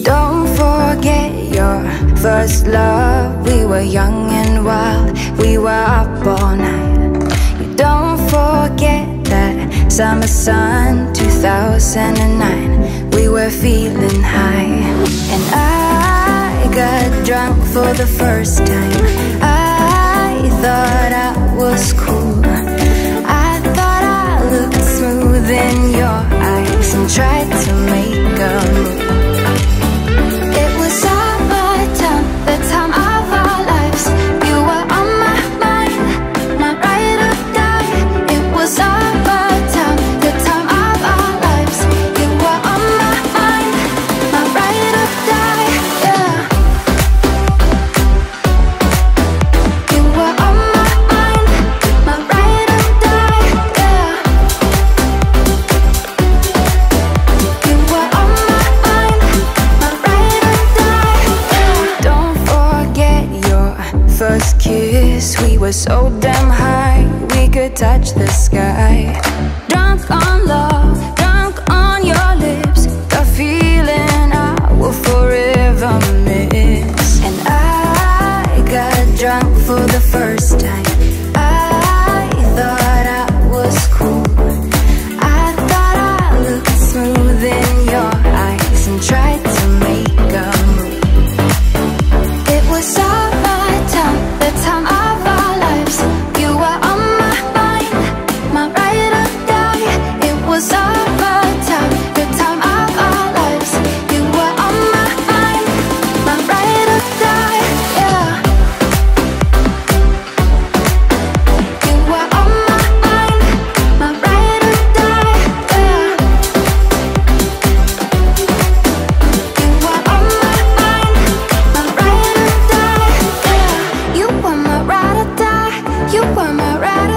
Don't forget your first love. We were young and wild, we were up all night. You don't forget that summer sun 2009. We were feeling high, and I got drunk for the first time. I thought I was cool. I thought I looked smooth in your eyes and tried to make a move. It was summertime, the time of our lives. You were on my mind, my ride or die. It was summertime, the time of our lives. You were on my mind, my ride or die, yeah. You were on my mind, my ride or die, yeah. You were on my mind, my ride or die, yeah. Don't forget your first kiss. We were so damn high, we could touch the sky. Drunk on love, drunk on your lips, the feeling I will forever miss. And I got drunk for the first time. I thought I was cool. I thought I looked smooth in your eyes and tried to make a move. It was summertime, the time of our lives. You were on my mind, my ride or die. It was summertime, the time of our lives. You were on my mind, my ride or die, yeah. You were on my mind, my ride or die, yeah. You were on my mind, my ride or die, yeah. You were my ride or die. You were my ride